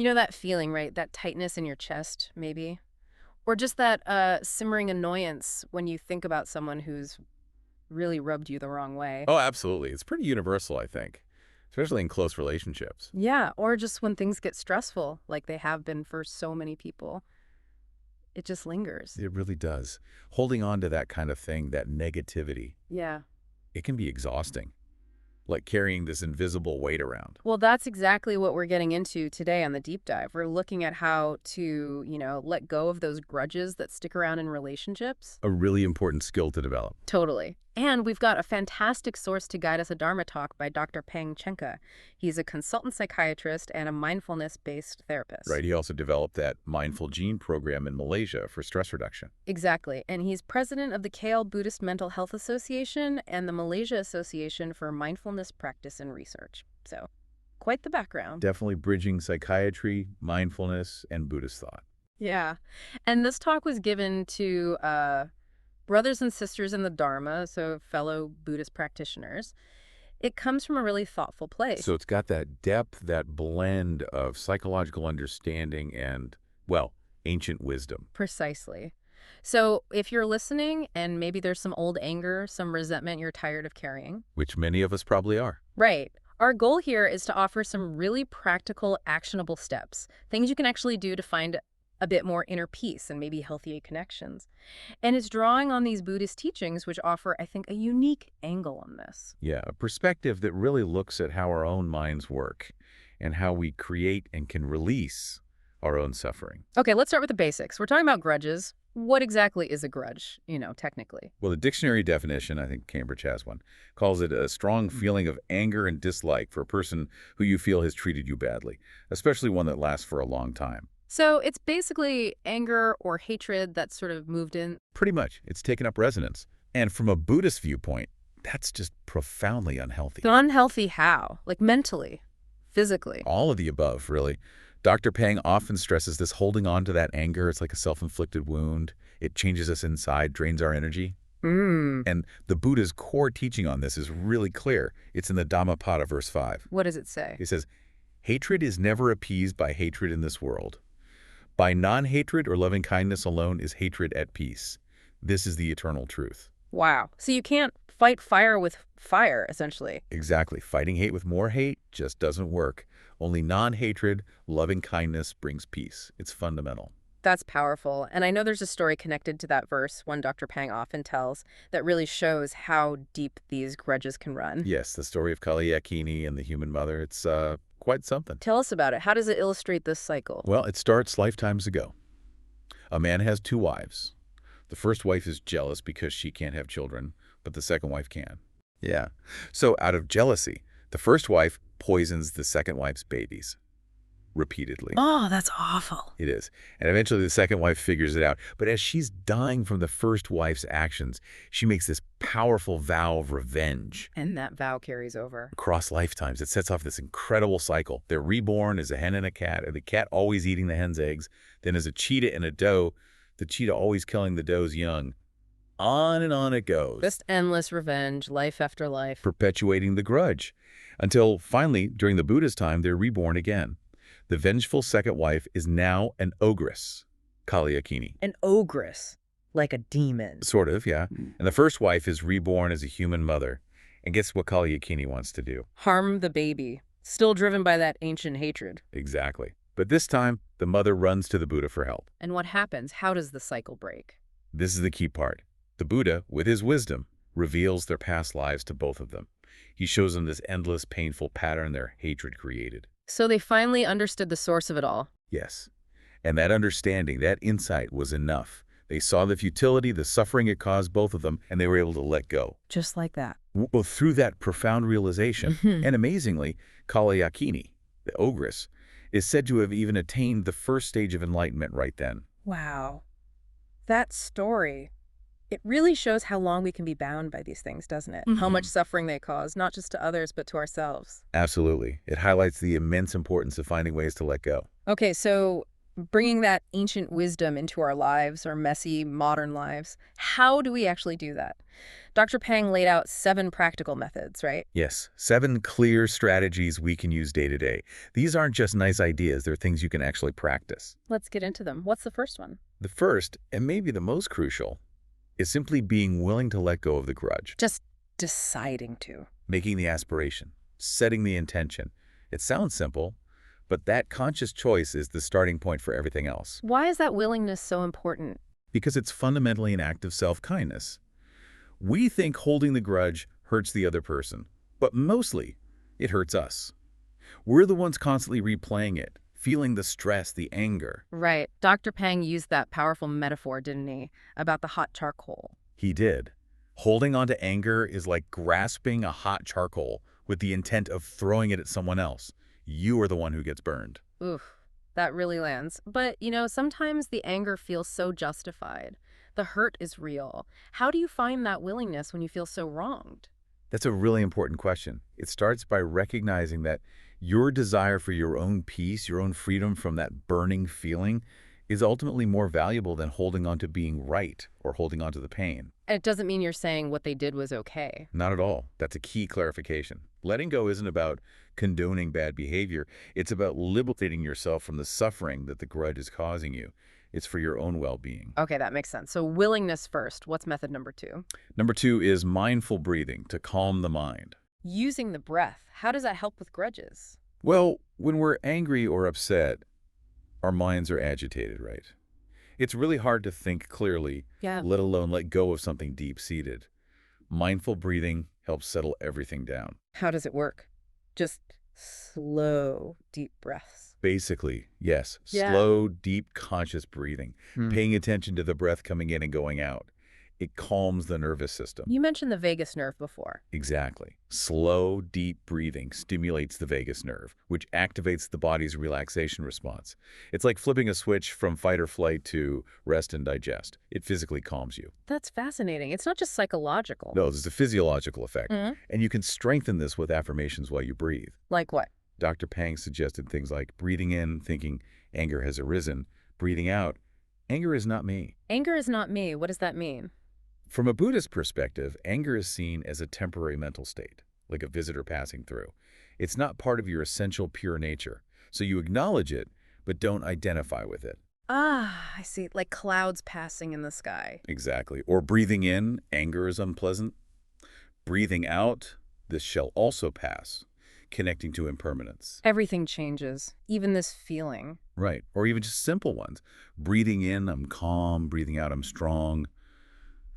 know that feeling, right? That tightness in your chest, maybe? Or just that simmering annoyance when you think about someone who's really rubbed you the wrong way. Oh, absolutely. It's pretty universal, I think, especially in close relationships. Yeah, or just when things get stressful, like they have been for so many people. It just lingers. It really does. Holding on to that kind of thing, that negativity, Yeah. it can be exhausting, like carrying this invisible weight around. Well, that's exactly what we're getting into today on the deep dive. We're looking at how to, let go of those grudges that stick around in relationships. A really important skill to develop. Totally. And we've got a fantastic source to guide us, a Dharma talk by Dr. Phang Cheng Kar. He's a consultant psychiatrist and a mindfulness-based therapist. Right. He also developed that MINDFULGym program in Malaysia for stress reduction. Exactly. And he's president of the KL Buddhist Mental Health Association and the Malaysia Association for Mindfulness Practice and Research. So, quite the background. Definitely bridging psychiatry, mindfulness, and Buddhist thought. Yeah. And this talk was given to brothers and sisters in the Dharma, so fellow Buddhist practitioners. It comes from a really thoughtful place. So it's got that depth, that blend of psychological understanding and, well, ancient wisdom. Precisely. So if you're listening and maybe there's some old anger, some resentment you're tired of carrying. Which many of us probably are. Right. Our goal here is to offer some really practical, actionable steps, things you can actually do to find a bit more inner peace and maybe healthier connections. And it's drawing on these Buddhist teachings, which offer, I think, a unique angle on this. Yeah, a perspective that really looks at how our own minds work and how we create and can release our own suffering. Okay, let's start with the basics. We're talking about grudges. What exactly is a grudge, technically? Well, the dictionary definition, I think Cambridge has one, calls it a strong feeling of anger and dislike for a person who you feel has treated you badly, especially one that lasts for a long time. So it's basically anger or hatred that's sort of moved in. Pretty much. It's taken up resonance. And from a Buddhist viewpoint, that's just profoundly unhealthy. So unhealthy how? Like mentally, physically? All of the above, really. Dr. Pang often stresses this holding on to that anger. It's like a self-inflicted wound. It changes us inside, drains our energy. And the Buddha's core teaching on this is really clear. It's in the Dhammapada, verse 5. What does it say? It says, hatred is never appeased by hatred in this world. By non-hatred or loving kindness alone is hatred at peace. This is the eternal truth. Wow. So you can't fight fire with fire, essentially. Exactly. Fighting hate with more hate just doesn't work. Only non-hatred, loving kindness brings peace. It's fundamental. That's powerful. And I know there's a story connected to that verse, one Dr. Pang often tells, that really shows how deep these grudges can run. Yes, the story of Kaliyakini and the human mother, it's quite something. Tell us about it. How does it illustrate this cycle? Well, it starts lifetimes ago. A man has two wives. The first wife is jealous because she can't have children, but the second wife can. Yeah. So out of jealousy, the first wife poisons the second wife's babies repeatedly. Oh, that's awful. It is. And eventually the second wife figures it out. But as she's dying from the first wife's actions, she makes this powerful vow of revenge. And that vow carries over. Across lifetimes, it sets off this incredible cycle. They're reborn as a hen and a cat, and the cat always eating the hen's eggs. Then as a cheetah and a doe, the cheetah always killing the doe's young. On and on it goes. Just endless revenge, life after life. Perpetuating the grudge. Until finally, during the Buddha's time, they're reborn again. The vengeful second wife is now an ogress, Kaliyakini. An ogress, like a demon. Sort of, yeah. And the first wife is reborn as a human mother. And guess what Kaliyakini wants to do? Harm the baby, still driven by that ancient hatred. Exactly. But this time, the mother runs to the Buddha for help. And what happens? How does the cycle break? This is the key part. The Buddha, with his wisdom, reveals their past lives to both of them. He shows them this endless, painful pattern their hatred created. So they finally understood the source of it all. Yes. And that understanding, that insight was enough. They saw the futility, the suffering it caused both of them, and they were able to let go. Just like that. Well, through that profound realization, and amazingly, Kaliyakini, the ogress, is said to have even attained the first stage of enlightenment right then. Wow. That story, it really shows how long we can be bound by these things, doesn't it? How much suffering they cause, not just to others, but to ourselves. Absolutely. It highlights the immense importance of finding ways to let go. Okay, so bringing that ancient wisdom into our lives, our messy, modern lives. How do we actually do that? Dr. Pang laid out 7 practical methods, right? Yes, 7 clear strategies we can use day to day. These aren't just nice ideas, they're things you can actually practice. Let's get into them. What's the first one? The first, and maybe the most crucial, is simply being willing to let go of the grudge. Just deciding to. Making the aspiration, setting the intention. It sounds simple, but that conscious choice is the starting point for everything else. Why is that willingness so important? Because it's fundamentally an act of self-kindness. We think holding the grudge hurts the other person, but mostly it hurts us. We're the ones constantly replaying it, feeling the stress, the anger. Right. Dr. Pang used that powerful metaphor, didn't he, about the hot charcoal? He did. Holding on to anger is like grasping a hot charcoal with the intent of throwing it at someone else. You are the one who gets burned. Oof, that really lands. But, sometimes the anger feels so justified. The hurt is real. How do you find that willingness when you feel so wronged? That's a really important question. It starts by recognizing that your desire for your own peace, your own freedom from that burning feeling, is ultimately more valuable than holding on to being right or holding on to the pain. And it doesn't mean you're saying what they did was okay. Not at all. That's a key clarification. Letting go isn't about condoning bad behavior. It's about liberating yourself from the suffering that the grudge is causing you. It's for your own well-being. Okay, that makes sense. So willingness first. What's method number 2? Number 2 is mindful breathing to calm the mind. Using the breath. How does that help with grudges? Well, when we're angry or upset, our minds are agitated, right? It's really hard to think clearly, Yeah. let alone let go of something deep-seated. Mindful breathing helps settle everything down. How does it work? Just slow, deep breaths. Basically, yes, Yeah. slow, deep, conscious breathing, Hmm. paying attention to the breath coming in and going out. It calms the nervous system. You mentioned the vagus nerve before. Exactly. Slow, deep breathing stimulates the vagus nerve, which activates the body's relaxation response. It's like flipping a switch from fight or flight to rest and digest. It physically calms you. That's fascinating. It's not just psychological. No, there's a physiological effect. Mhm. And you can strengthen this with affirmations while you breathe. Like what? Dr. Pang suggested things like breathing in, thinking anger has arisen, breathing out, anger is not me. Anger is not me. What does that mean? From a Buddhist perspective, anger is seen as a temporary mental state, like a visitor passing through. It's not part of your essential pure nature, so you acknowledge it, but don't identify with it. Ah, I see. Like clouds passing in the sky. Exactly. Or breathing in, anger is unpleasant. Breathing out, this shall also pass, connecting to impermanence. Everything changes, even this feeling. Right. Or even just simple ones. Breathing in, I'm calm. Breathing out, I'm strong.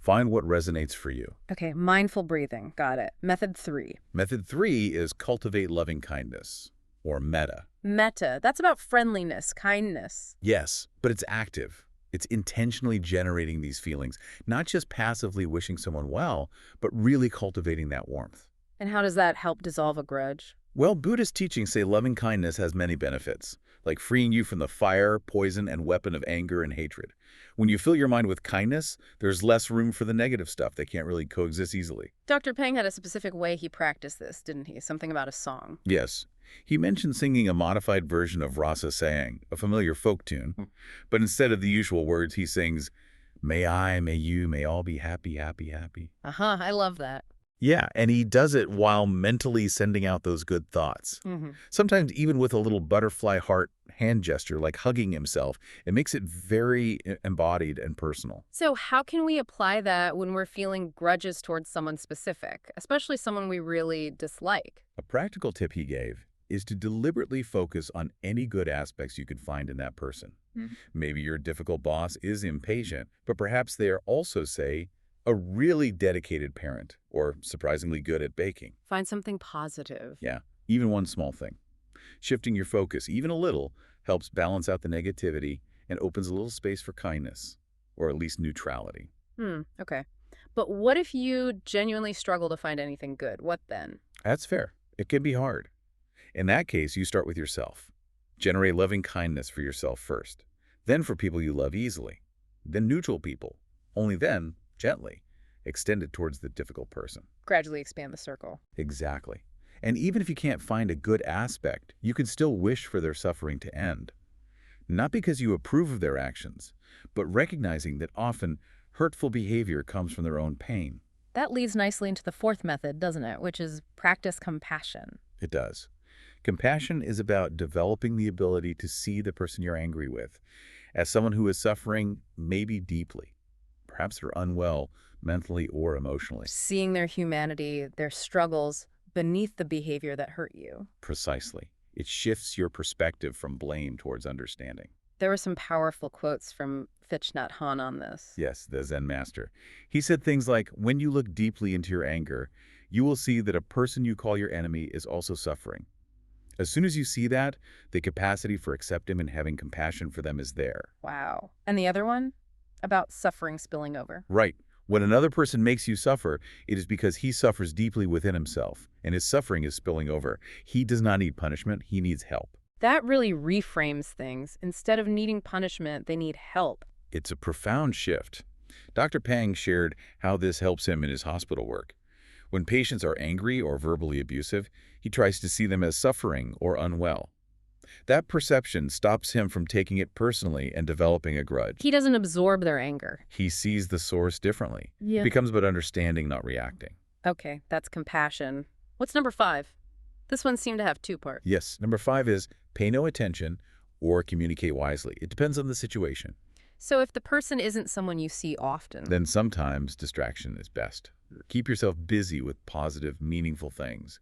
Find what resonates for you. Okay, mindful breathing. Got it. Method 3. Method 3 is cultivate loving kindness, or metta. Metta. That's about friendliness, kindness. Yes, but it's active. It's intentionally generating these feelings, not just passively wishing someone well, but really cultivating that warmth. And how does that help dissolve a grudge? Well, Buddhist teachings say loving kindness has many benefits, like freeing you from the fire, poison, and weapon of anger and hatred. When you fill your mind with kindness, there's less room for the negative stuff that can't really coexist easily. Dr. Pang had a specific way he practiced this, didn't he? Something about a song. Yes. He mentioned singing a modified version of Rasa Sayang, a familiar folk tune, but instead of the usual words, he sings, may I, may you, may all be happy, happy, happy. Uh-huh, I love that. Yeah, and he does it while mentally sending out those good thoughts. Mm-hmm. Sometimes even with a little butterfly heart hand gesture, like hugging himself, it makes it very embodied and personal. So how can we apply that when we're feeling grudges towards someone specific, especially someone we really dislike? A practical tip he gave is to deliberately focus on any good aspects you could find in that person. Mhm. Maybe your difficult boss is impatient, but perhaps they are also, say, a really dedicated parent or surprisingly good at baking. Find something positive. Yeah, even one small thing. Shifting your focus, even a little, helps balance out the negativity and opens a little space for kindness, or at least neutrality. Okay. But what if you genuinely struggle to find anything good? What then? That's fair. It can be hard. In that case, you start with yourself. Generate loving kindness for yourself first, then for people you love easily, then neutral people. Only then, gently, extend it towards the difficult person. Gradually expand the circle. Exactly. And even if you can't find a good aspect, you can still wish for their suffering to end. Not because you approve of their actions, but recognizing that often hurtful behavior comes from their own pain. That leads nicely into the fourth method, doesn't it? Which is practice compassion. It does. Compassion is about developing the ability to see the person you're angry with as someone who is suffering, maybe deeply. Perhaps they're unwell mentally or emotionally. Seeing their humanity, their struggles, beneath the behavior that hurt you. Precisely. It shifts your perspective from blame towards understanding. There were some powerful quotes from Thich Nhat Hanh on this. Yes, the Zen master. He said things like, when you look deeply into your anger, you will see that a person you call your enemy is also suffering. As soon as you see that, the capacity for accepting and having compassion for them is there. Wow. And the other one? About suffering spilling over. Right. When another person makes you suffer, it is because he suffers deeply within himself, and his suffering is spilling over. He does not need punishment, he needs help. That really reframes things. Instead of needing punishment, they need help. It's a profound shift. Dr. Phang shared how this helps him in his hospital work. When patients are angry or verbally abusive, he tries to see them as suffering or unwell. That perception stops him from taking it personally and developing a grudge. He doesn't absorb their anger. He sees the source differently. Yeah. It becomes about understanding, not reacting. Okay, that's compassion. What's number 5? This one seemed to have 2 parts. Yes, number 5 is pay no attention or communicate wisely. It depends on the situation. So if the person isn't someone you see often, Then sometimes distraction is best. Keep yourself busy with positive, meaningful things.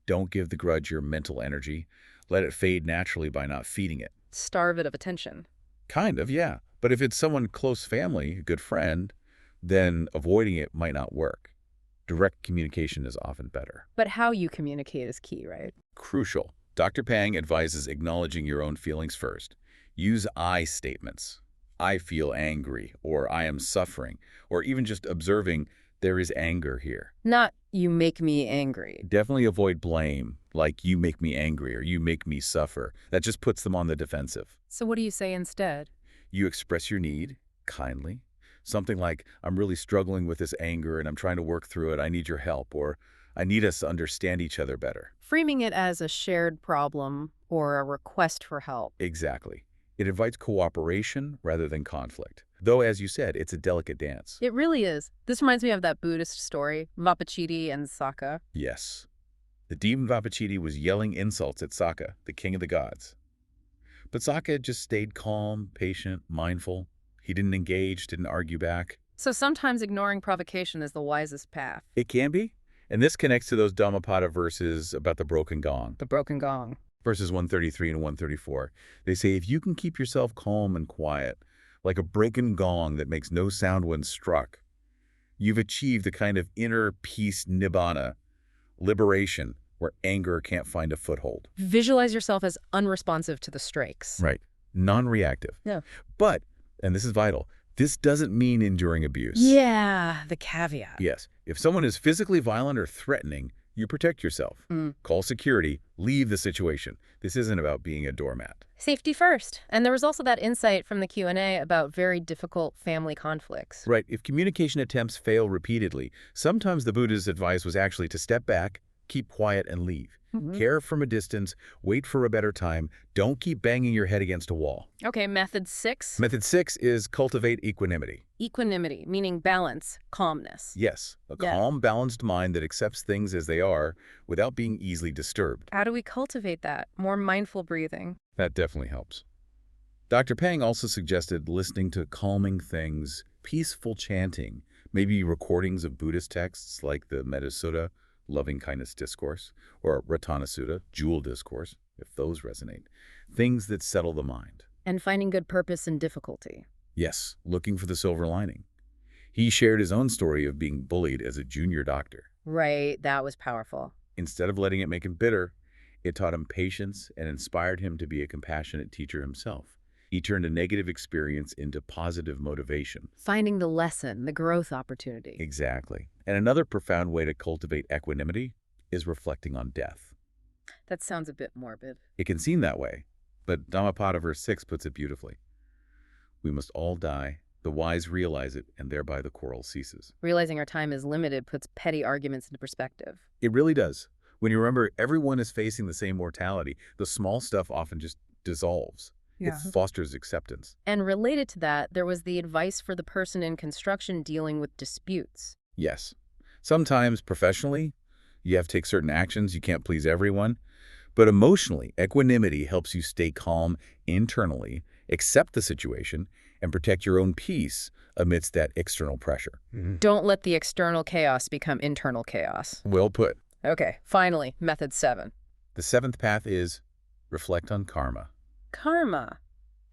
Don't give the grudge your mental energy. Let it fade naturally by not feeding it. starve it of attention. Kind of, yeah. But if it's someone close family, a good friend, then avoiding it might not work. Direct communication is often better. But how you communicate is key, right? Crucial. Dr. Phang advises acknowledging your own feelings first. Use I statements. I feel angry, or I am suffering, or even just observing there is anger here. Not, you make me angry. Definitely avoid blame, like you make me angry or you make me suffer. That just puts them on the defensive. So what do you say instead? You express your need kindly. Something like, I'm really struggling with this anger and I'm trying to work through it. I need your help, or I need us to understand each other better. Framing it as a shared problem or a request for help. Exactly. It invites cooperation rather than conflict. Though, as you said, it's a delicate dance. It really is. This reminds me of that Buddhist story, Vapachiti and Saka. Yes. The demon Vapachiti was yelling insults at Saka, the king of the gods. But Saka just stayed calm, patient, mindful. He didn't engage, didn't argue back. So sometimes ignoring provocation is the wisest path. It can be. And this connects to those Dhammapada verses about the broken gong. The broken gong. Verses 133 and 134. They say, if you can keep yourself calm and quiet, like a broken gong that makes no sound when struck, you've achieved the kind of inner peace nibbana, liberation, where anger can't find a foothold. Visualize yourself as unresponsive to the strikes. Right. Non-reactive. Yeah. But, and this is vital, this doesn't mean enduring abuse. Yeah, the caveat. Yes. If someone is physically violent or threatening, you protect yourself. Call security, leave the situation. This isn't about being a doormat. Safety first. And there was also that insight from the Q&A about very difficult family conflicts. Right. If communication attempts fail repeatedly, sometimes the Buddha's advice was actually to step back, keep quiet, and leave. Care from a distance, wait for a better time, don't keep banging your head against a wall. Okay, method 6. Method 6 is cultivate equanimity. Equanimity, meaning balance, calmness. Yes, a Yeah. calm, balanced mind that accepts things as they are without being easily disturbed. How do we cultivate that? More mindful breathing. That definitely helps. Dr. Phang also suggested listening to calming things, peaceful chanting, maybe recordings of Buddhist texts like the Metta Sutta, Loving Kindness Discourse, or Ratana Sutta, Jewel Discourse, if those resonate. Things that settle the mind. And finding good purpose in difficulty. Yes, looking for the silver lining. He shared his own story of being bullied as a junior doctor. Right, that was powerful. Instead of letting it make him bitter, it taught him patience and inspired him to be a compassionate teacher himself. He turned a negative experience into positive motivation. Finding the lesson, the growth opportunity. Exactly. And another profound way to cultivate equanimity is reflecting on death. That sounds a bit morbid. It can seem that way, but Dhammapada verse 6 puts it beautifully. We must all die. The wise realize it, and thereby the quarrel ceases. Realizing our time is limited puts petty arguments into perspective. It really does. When you remember everyone is facing the same mortality, the small stuff often just dissolves. It fosters acceptance. And related to that, there was the advice for the person in construction dealing with disputes. Yes. Sometimes, professionally, you have to take certain actions. You can't please everyone. But emotionally, equanimity helps you stay calm internally, accept the situation, and protect your own peace amidst that external pressure. Don't let the external chaos become internal chaos. Well put. Okay, finally, method 7. The 7th path is reflect on karma. Karma.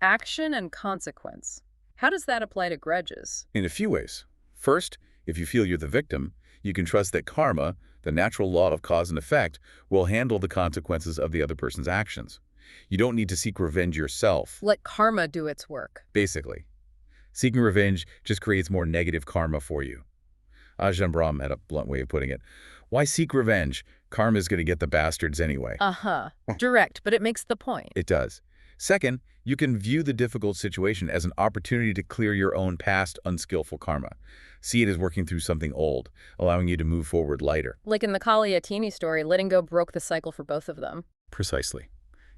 Action and consequence. How does that apply to grudges? In a few ways. First, if you feel you're the victim, you can trust that karma, the natural law of cause and effect, will handle the consequences of the other person's actions. You don't need to seek revenge yourself. Let karma do its work. Basically. Seeking revenge just creates more negative karma for you. Ajahn Brahm had a blunt way of putting it. Why seek revenge? Karma is going to get the bastards anyway. Direct, but it makes the point. It does. Second, you can view the difficult situation as an opportunity to clear your own past unskillful karma. See it as working through something old, allowing you to move forward lighter. Like in the Kaliatini story, letting go broke the cycle for both of them. Precisely.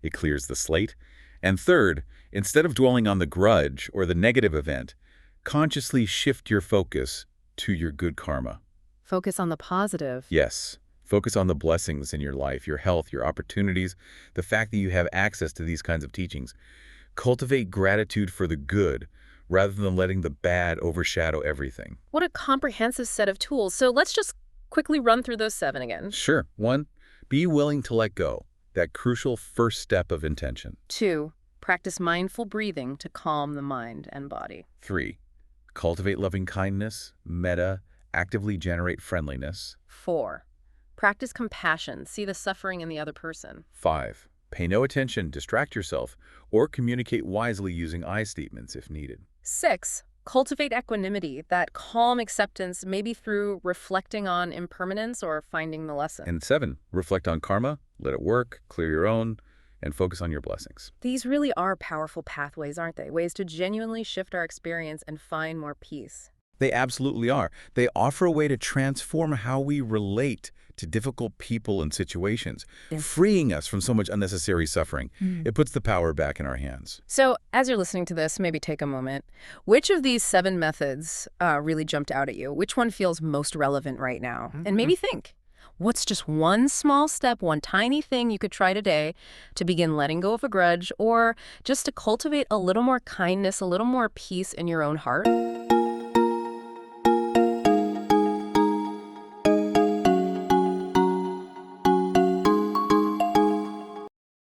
It clears the slate. And third, instead of dwelling on the grudge or the negative event, consciously shift your focus to your good karma. Focus on the positive. Yes. Focus on the blessings in your life, your health, your opportunities, the fact that you have access to these kinds of teachings. Cultivate gratitude for the good rather than letting the bad overshadow everything. What a comprehensive set of tools. So let's just quickly run through those 7 again. Sure. 1, be willing to let go. That crucial first step of intention. 2, practice mindful breathing to calm the mind and body. 3, cultivate loving kindness, metta, actively generate friendliness. 4, practice compassion, see the suffering in the other person. 5, pay no attention, distract yourself, or communicate wisely using I statements if needed. 6, cultivate equanimity, that calm acceptance, maybe through reflecting on impermanence or finding the lesson. And 7, reflect on karma, let it work, clear your own, and focus on your blessings. These really are powerful pathways, aren't they? Ways to genuinely shift our experience and find more peace. They absolutely are. They offer a way to transform how we relate to difficult people and situations, freeing us from so much unnecessary suffering. It puts the power back in our hands. So, as you're listening to this, maybe take a moment. Which of these 7 methods really jumped out at you? Which one feels most relevant right now? And maybe think, what's just one small step, one tiny thing you could try today to begin letting go of a grudge, or just to cultivate a little more kindness, a little more peace in your own heart?